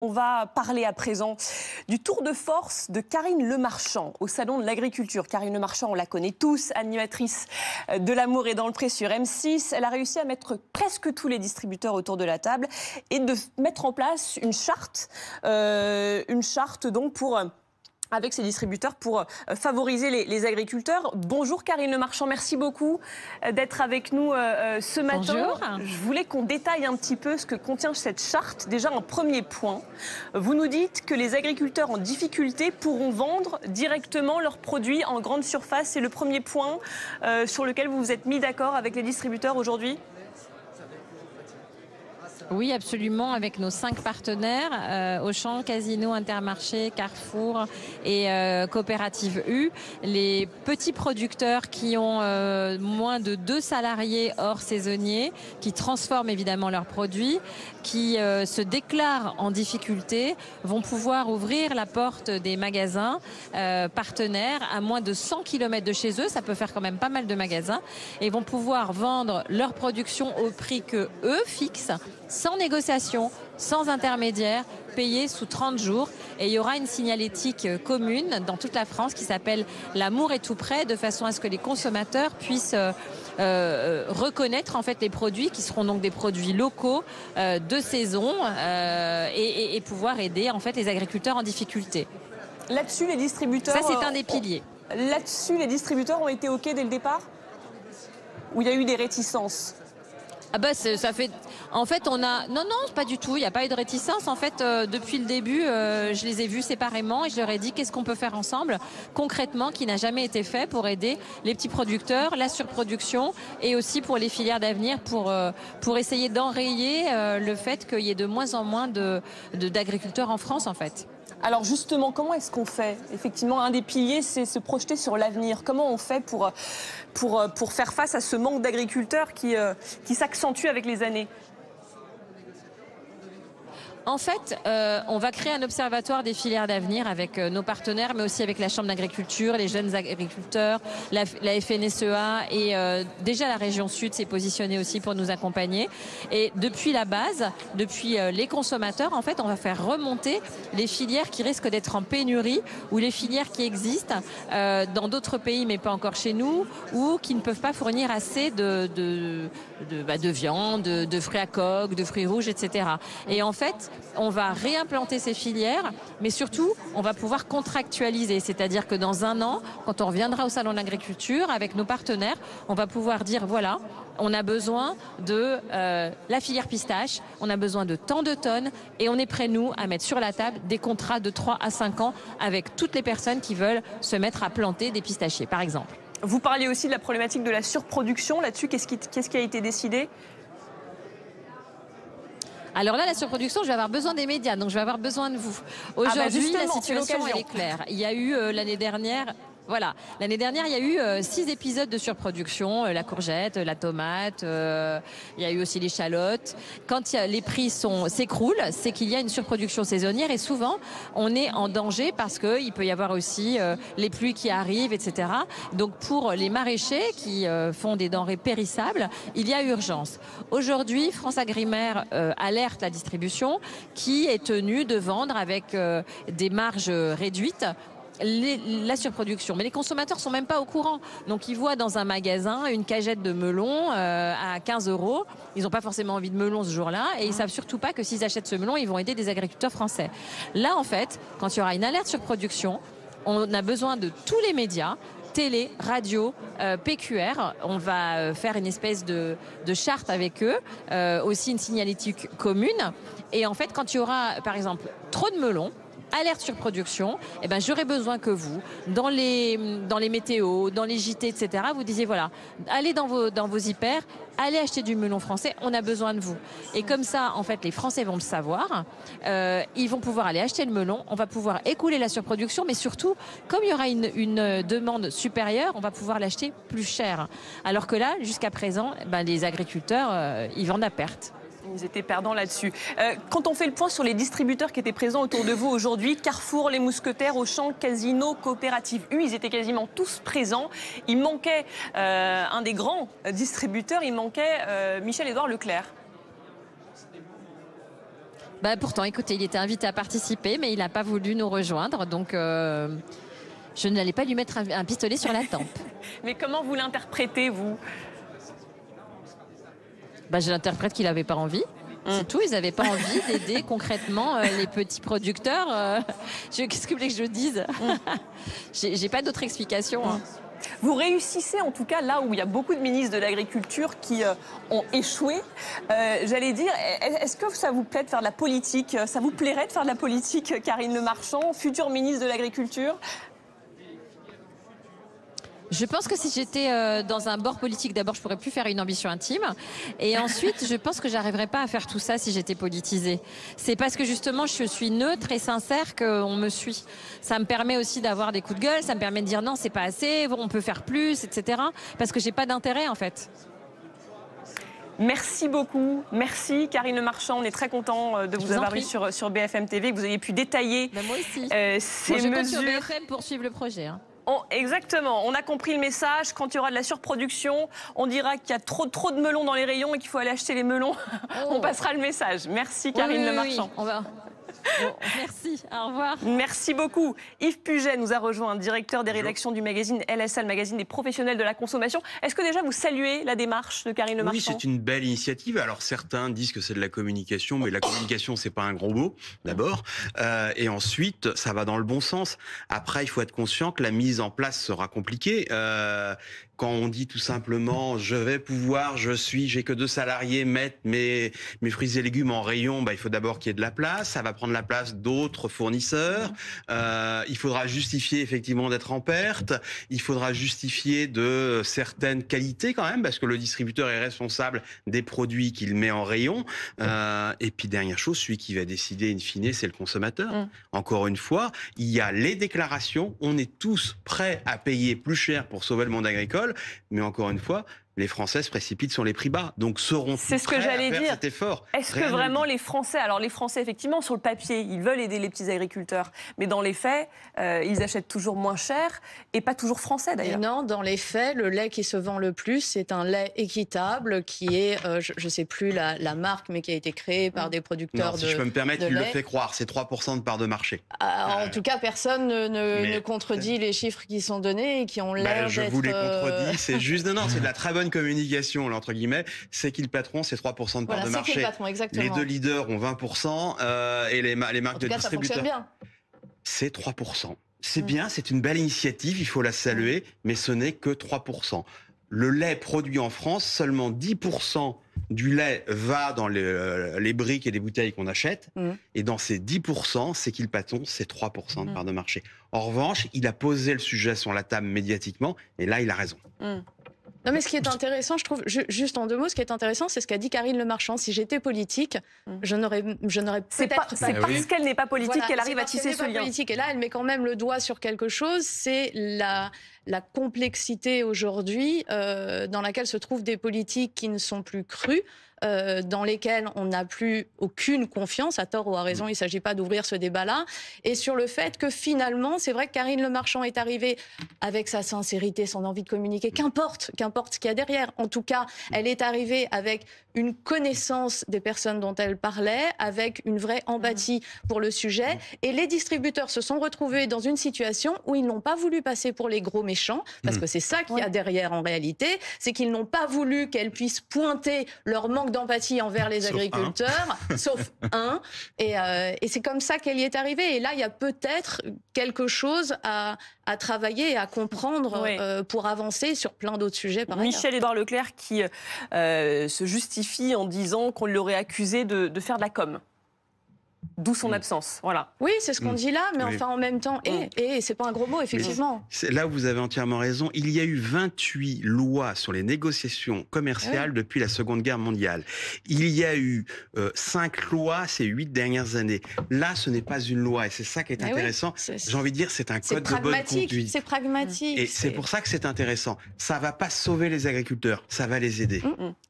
On va parler à présent du tour de force de Karine Le Marchand au Salon de l'Agriculture. Karine Le Marchand, on la connaît tous, animatrice de L'amour est dans le pré sur M6. Elle a réussi à mettre presque tous les distributeurs autour de la table et de mettre en place une charte donc avec ses distributeurs pour favoriser les agriculteurs. Bonjour Karine Le Marchand, merci beaucoup d'être avec nous ce matin. Bonjour. Je voulais qu'on détaille un petit peu ce que contient cette charte. Déjà, un premier point. Vous nous dites que les agriculteurs en difficulté pourront vendre directement leurs produits en grande surface. C'est le premier point sur lequel vous vous êtes mis d'accord avec les distributeurs aujourd'hui ? Oui, absolument, avec nos 5 partenaires, Auchan, Casino, Intermarché, Carrefour et Coopérative U. Les petits producteurs qui ont moins de 2 salariés hors saisonniers, qui transforment évidemment leurs produits, qui se déclarent en difficulté, vont pouvoir ouvrir la porte des magasins partenaires à moins de 100 km de chez eux, ça peut faire quand même pas mal de magasins, et vont pouvoir vendre leur production au prix que eux fixent, sans négociation, sans intermédiaire, payé sous 30 jours. Et il y aura une signalétique commune dans toute la France qui s'appelle « L'amour est tout près », de façon à ce que les consommateurs puissent reconnaître en fait les produits qui seront donc des produits locaux de saison et pouvoir aider en fait les agriculteurs en difficulté. Là-dessus, les distributeurs... Ça, c'est un des piliers. Là-dessus, les distributeurs ont été OK dès le départ ? Ou il y a eu des réticences ? Ah bah ça fait... En fait, on a... Non, pas du tout. Il n'y a pas eu de réticence. En fait, depuis le début, je les ai vus séparément et je leur ai dit qu'est-ce qu'on peut faire ensemble, concrètement, qui n'a jamais été fait pour aider les petits producteurs, la surproduction et aussi pour les filières d'avenir, pour essayer d'enrayer le fait qu'il y ait de moins en moins d'agriculteurs en France, en fait. Alors justement, comment est-ce qu'on fait ? Effectivement, un des piliers, c'est se projeter sur l'avenir. Comment on fait pour faire face à ce manque d'agriculteurs qui s'accentue avec les années ? En fait, on va créer un observatoire des filières d'avenir avec nos partenaires, mais aussi avec la Chambre d'agriculture, les jeunes agriculteurs, la FNSEA et déjà la région Sud s'est positionnée aussi pour nous accompagner. Et depuis la base, depuis les consommateurs, en fait, on va faire remonter les filières qui risquent d'être en pénurie ou les filières qui existent dans d'autres pays, mais pas encore chez nous, ou qui ne peuvent pas fournir assez de viande, de fruits à coque, de fruits rouges, etc. Et en fait, on va réimplanter ces filières, mais surtout, on va pouvoir contractualiser. C'est-à-dire que dans un an, quand on reviendra au Salon de l'Agriculture, avec nos partenaires, on va pouvoir dire, voilà, on a besoin de la filière pistache, on a besoin de tant de tonnes, et on est prêt, nous, à mettre sur la table des contrats de 3 à 5 ans avec toutes les personnes qui veulent se mettre à planter des pistachiers, par exemple. Vous parliez aussi de la problématique de la surproduction. Là-dessus, qu'est-ce qui a été décidé ? Alors là, la surproduction, je vais avoir besoin des médias, donc je vais avoir besoin de vous. Aujourd'hui, la situation, elle est claire. Il y a eu l'année dernière... Voilà. L'année dernière, il y a eu 6 épisodes de surproduction, la courgette, la tomate, il y a eu aussi l'échalote. Quand les prix s'écroulent, c'est qu'il y a une surproduction saisonnière et souvent, on est en danger parce qu'il peut y avoir aussi les pluies qui arrivent, etc. Donc pour les maraîchers qui font des denrées périssables, il y a urgence. Aujourd'hui, France Agrimaire alerte la distribution qui est tenue de vendre avec des marges réduites la surproduction. Mais les consommateurs sont même pas au courant. Donc ils voient dans un magasin une cagette de melons à 15 €. Ils n'ont pas forcément envie de melons ce jour-là et ils savent surtout pas que s'ils achètent ce melon, ils vont aider des agriculteurs français. Là, en fait, quand il y aura une alerte surproduction, on a besoin de tous les médias, télé, radio, PQR. On va faire une espèce de charte avec eux, aussi une signalétique commune. Et en fait, quand il y aura, par exemple, trop de melons, alerte sur production, eh ben, j'aurais besoin que vous, dans les météos, dans les JT, etc., vous disiez, voilà, allez dans vos hyper, allez acheter du melon français, on a besoin de vous. Et comme ça, en fait, les Français vont le savoir, ils vont pouvoir aller acheter le melon, on va pouvoir écouler la surproduction, mais surtout, comme il y aura une demande supérieure, on va pouvoir l'acheter plus cher. Alors que là, jusqu'à présent, ben, les agriculteurs, ils vendent à perte. Vous étiez perdants là-dessus. Quand on fait le point sur les distributeurs qui étaient présents autour de vous aujourd'hui, Carrefour, les Mousquetaires, Auchan, Casino, Coopérative U, ils étaient quasiment tous présents. Il manquait un des grands distributeurs, il manquait Michel-Édouard Leclerc. Bah, pourtant, écoutez, il était invité à participer, mais il n'a pas voulu nous rejoindre. Donc, je n'allais pas lui mettre un pistolet sur la tempe. Mais comment vous l'interprétez, vous? Bah, je l'interprète qu'il n'avait pas envie. C'est tout, ils n'avaient pas envie d'aider concrètement les petits producteurs. Qu'est-ce que vous voulez que je dise? J'ai pas d'autre explication. Hein. Vous réussissez en tout cas là où il y a beaucoup de ministres de l'Agriculture qui ont échoué. J'allais dire, est-ce que ça vous plaît de faire de la politique? Ça vous plairait de faire de la politique, Karine Le Marchand, future ministre de l'Agriculture? Je pense que si j'étais dans un bord politique, d'abord, je pourrais plus faire une ambition intime. Et ensuite, je pense que j'arriverais pas à faire tout ça si j'étais politisée. C'est parce que justement, je suis neutre et sincère qu'on me suit. Ça me permet aussi d'avoir des coups de gueule. Ça me permet de dire non, c'est pas assez, on peut faire plus, etc. Parce que j'ai pas d'intérêt, en fait. Merci beaucoup. Merci Karine Le Marchand. On est très content de vous avoir eu sur BFM TV, que vous ayez pu détailler moi aussi. ces je mesures. compte sur BFM pour suivre le projet. Hein. Exactement, on a compris le message. Quand il y aura de la surproduction, on dira qu'il y a trop de melons dans les rayons et qu'il faut aller acheter les melons. On passera le message. Merci Karine Le Marchand. On va... Bon, merci, au revoir. Merci beaucoup. Yves Puget nous a rejoint, directeur des rédactions du magazine LSA, le magazine des professionnels de la consommation. Est-ce que déjà vous saluez la démarche de Karine Le Marchand? Oui, c'est une belle initiative. Alors certains disent que c'est de la communication, mais la communication, c'est pas un gros mot, d'abord. Et ensuite, ça va dans le bon sens. Après, il faut être conscient que la mise en place sera compliquée. Quand on dit tout simplement j'ai que 2 salariés, mettre mes fruits et légumes en rayon, il faut d'abord qu'il y ait de la place. Ça va prendre la place d'autres fournisseurs. Il faudra justifier effectivement d'être en perte. Il faudra justifier de certaines qualités quand même, parce que le distributeur est responsable des produits qu'il met en rayon. Et puis dernière chose, celui qui va décider in fine, c'est le consommateur. Encore une fois, il y a les déclarations. On est tous prêts à payer plus cher pour sauver le monde agricole. Mais encore une fois, les Français se précipitent sur les prix bas. Donc seront c'est ce que j'allais dire. Cet effort. Est-ce que vraiment les Français, alors les Français effectivement sur le papier, ils veulent aider les petits agriculteurs, mais dans les faits, ils achètent toujours moins cher et pas toujours français d'ailleurs. Non, dans les faits, le lait qui se vend le plus, c'est un lait équitable qui est, je ne sais plus la marque, mais qui a été créé par des producteurs si je peux me permettre, il le fait croire, c'est 3% de part de marché. En tout cas, personne ne contredit les chiffres qui sont donnés et qui ont l'air d'être... Je vous les contredis, c'est juste... Non, c'est de la très bonne communication, là, entre guillemets. C'est qui le patron, c'est 3% de part de marché. Le patron, exactement. Les 2 leaders ont 20% et les marques de distributeurs... Ça fonctionne bien. C'est 3%. C'est bien, c'est une belle initiative, il faut la saluer, mais ce n'est que 3%. Le lait produit en France, seulement 10% du lait va dans les briques et les bouteilles qu'on achète. Et dans ces 10%, c'est qui le patron, c'est 3% de part de marché. En revanche, il a posé le sujet sur la table médiatiquement, et là, il a raison. Non, mais ce qui est intéressant, je trouve, juste en 2 mots, ce qui est intéressant, c'est ce qu'a dit Karine Le Marchand. Si j'étais politique, je n'aurais peut-être c'est parce qu'elle n'est pas politique qu'elle arrive à tisser ce lien. Et là, elle met quand même le doigt sur quelque chose, c'est la complexité aujourd'hui dans laquelle se trouvent des politiques qui ne sont plus crues, dans lesquelles on n'a plus aucune confiance, à tort ou à raison, il ne s'agit pas d'ouvrir ce débat-là, et sur le fait que finalement, c'est vrai que Karine Le Marchand est arrivée avec sa sincérité, son envie de communiquer, qu'importe ce qu'il y a derrière. En tout cas, elle est arrivée avec une connaissance des personnes dont elle parlait, avec une vraie empathie pour le sujet, et les distributeurs se sont retrouvés dans une situation où ils n'ont pas voulu passer pour les gros méchants, parce que c'est ça qu'il y a derrière en réalité, c'est qu'ils n'ont pas voulu qu'elle puisse pointer leur manque d'empathie envers les agriculteurs, sauf un. Et c'est comme ça qu'elle y est arrivée. Et là, il y a peut-être quelque chose à travailler et à comprendre pour avancer sur plein d'autres sujets. Michel-Édouard Leclerc qui se justifie en disant qu'on l'aurait accusé de faire de la com. D'où son absence, voilà. Oui, c'est ce qu'on dit là, mais enfin en même temps, et c'est pas un gros mot, effectivement. Là où vous avez entièrement raison, il y a eu 28 lois sur les négociations commerciales depuis la Seconde Guerre mondiale. Il y a eu 5 lois ces 8 dernières années. Là, ce n'est pas une loi, et c'est ça qui est intéressant. J'ai envie de dire, c'est un code de bonne conduite. C'est pragmatique. Et c'est pour ça que c'est intéressant. Ça va pas sauver les agriculteurs, ça va les aider.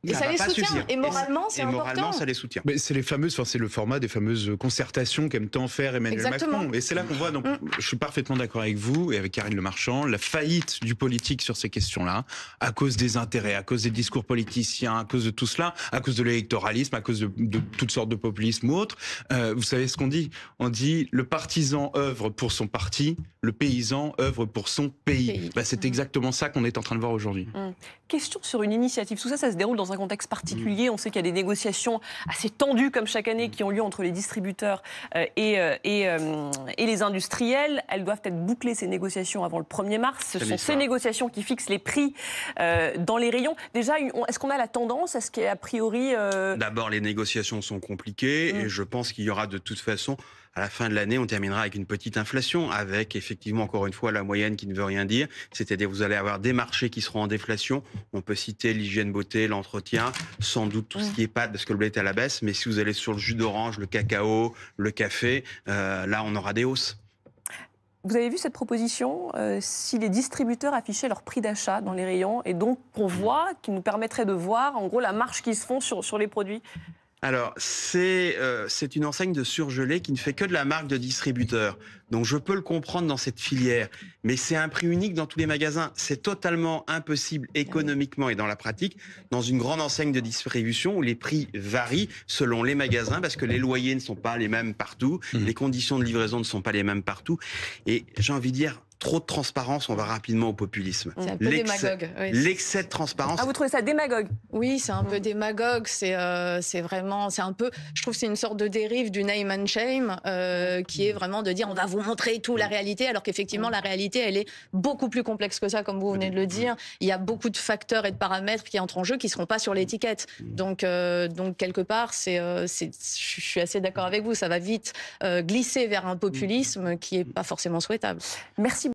Et ça les soutient. Et moralement, c'est important. Et moralement, ça les soutient. Mais c'est les fameuses, c'est le format des fameuses concertation qu'aime tant faire Emmanuel Macron. Et c'est là qu'on voit, donc je suis parfaitement d'accord avec vous et avec Karine Le Marchand, la faillite du politique sur ces questions-là, à cause des intérêts, à cause des discours politiciens, à cause de tout cela, à cause de l'électoralisme, à cause de toutes sortes de populisme ou autres. Vous savez ce qu'on dit? On dit le partisan œuvre pour son parti, le paysan œuvre pour son pays. C'est exactement ça qu'on est en train de voir aujourd'hui. Question sur une initiative. Tout ça, ça se déroule dans un contexte particulier. On sait qu'il y a des négociations assez tendues, comme chaque année, qui ont lieu entre les distributeurs et les industriels. Elles doivent être bouclées, ces négociations, avant le 1er mars. Ce sont ces négociations qui fixent les prix dans les rayons. Déjà, est-ce qu'on a la tendance? Est-ce qu'a priori... D'abord, les négociations sont compliquées et je pense qu'il y aura de toute façon... À la fin de l'année, on terminera avec une petite inflation, avec effectivement, encore une fois, la moyenne qui ne veut rien dire. C'est-à-dire vous allez avoir des marchés qui seront en déflation. On peut citer l'hygiène beauté, l'entretien, sans doute tout ce qui est pâte, parce que le blé est à la baisse. Mais si vous allez sur le jus d'orange, le cacao, le café, là, on aura des hausses. Vous avez vu cette proposition, si les distributeurs affichaient leur prix d'achat dans les rayons, et donc qu'on voit, qui nous permettrait de voir, en gros, la marge qui se font sur les produits? Alors, c'est une enseigne de surgelés qui ne fait que de la marque de distributeur. Donc, je peux le comprendre dans cette filière. Mais c'est un prix unique dans tous les magasins. C'est totalement impossible économiquement et dans la pratique dans une grande enseigne de distribution où les prix varient selon les magasins parce que les loyers ne sont pas les mêmes partout, les conditions de livraison ne sont pas les mêmes partout. Et j'ai envie de dire... Trop de transparence, on va rapidement au populisme. C'est un peu démagogue. Oui. L'excès de transparence. Ah, vous trouvez ça démagogue? Oui, c'est un peu démagogue. C'est vraiment, c'est un peu. Je trouve que c'est une sorte de dérive du name and shame, qui est vraiment de dire on va vous montrer tout la réalité, alors qu'effectivement la réalité elle est beaucoup plus complexe que ça, comme vous venez de le dire. Il y a beaucoup de facteurs et de paramètres qui entrent en jeu qui ne seront pas sur l'étiquette. Donc quelque part, je suis assez d'accord avec vous. Ça va vite glisser vers un populisme qui est pas forcément souhaitable. Merci.